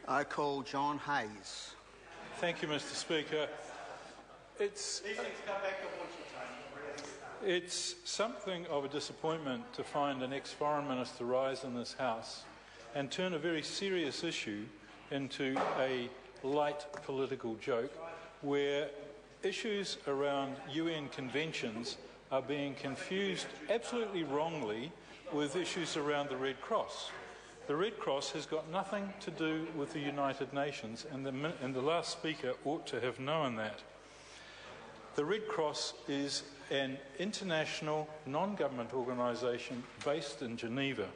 I call John Hayes. Thank you, Mr. Speaker. It's something of a disappointment to find an ex-Foreign Minister rise in this House and turn a very serious issue into a light political joke where issues around UN conventions are being confused absolutely wrongly with issues around the Red Cross. The Red Cross has got nothing to do with the United Nations, and the last speaker ought to have known that. The Red Cross is an international non-government organisation based in Geneva.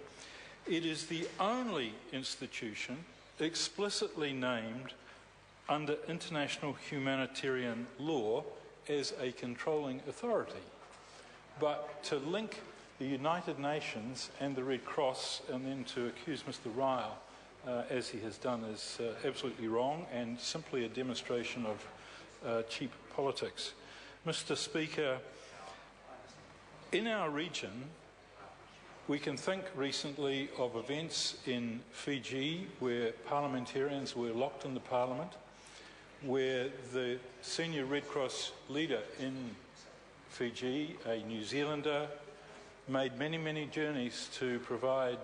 It is the only institution explicitly named under international humanitarian law as a controlling authority. But to link the United Nations and the Red Cross and then to accuse Mr. Ryle, as he has done, is absolutely wrong and simply a demonstration of cheap politics. Mr. Speaker, in our region, we can think recently of events in Fiji where parliamentarians were locked in the parliament, where the senior Red Cross leader in Fiji, a New Zealander, made many, many journeys to provide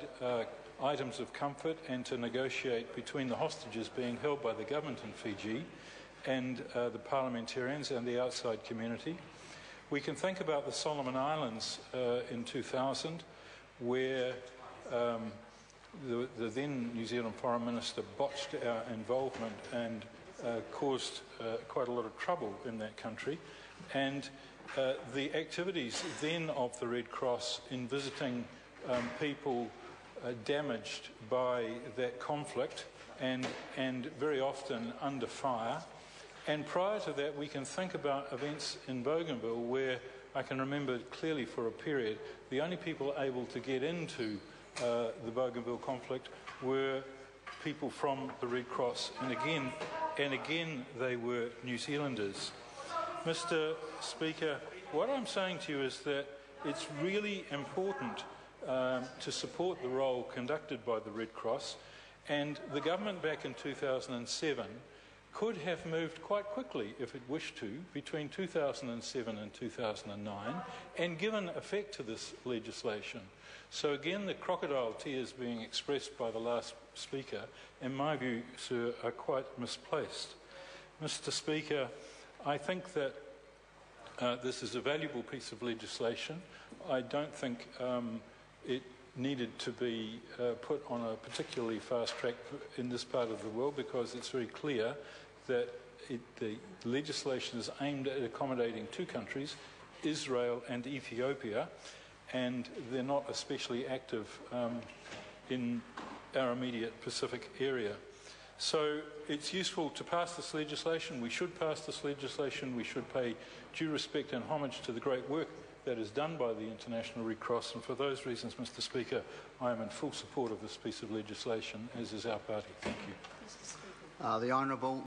items of comfort and to negotiate between the hostages being held by the government in Fiji and the parliamentarians and the outside community. We can think about the Solomon Islands in 2000, where the then New Zealand Foreign Minister botched our involvement and caused quite a lot of trouble in that country. And the activities then of the Red Cross in visiting people damaged by that conflict and very often under fire. And prior to that, we can think about events in Bougainville where I can remember clearly for a period the only people able to get into the Bougainville conflict were people from the Red Cross, and again they were New Zealanders. Mr. Speaker, what I'm saying to you is that it's really important to support the role conducted by the Red Cross, and the government back in 2007 could have moved quite quickly, if it wished to, between 2007 and 2009 and given effect to this legislation. So again, the crocodile tears being expressed by the last speaker, in my view, sir, are quite misplaced. Mr. Speaker, I think that this is a valuable piece of legislation. I don't think it needed to be put on a particularly fast track in this part of the world, because it's very clear that the legislation is aimed at accommodating two countries, Israel and Ethiopia, and they're not especially active in our immediate Pacific area. So it's useful to pass this legislation. We should pass this legislation. We should pay due respect and homage to the great work that is done by the International Red Cross, and for those reasons, Mr. Speaker, I am in full support of this piece of legislation, as is our party. Thank you. The Honourable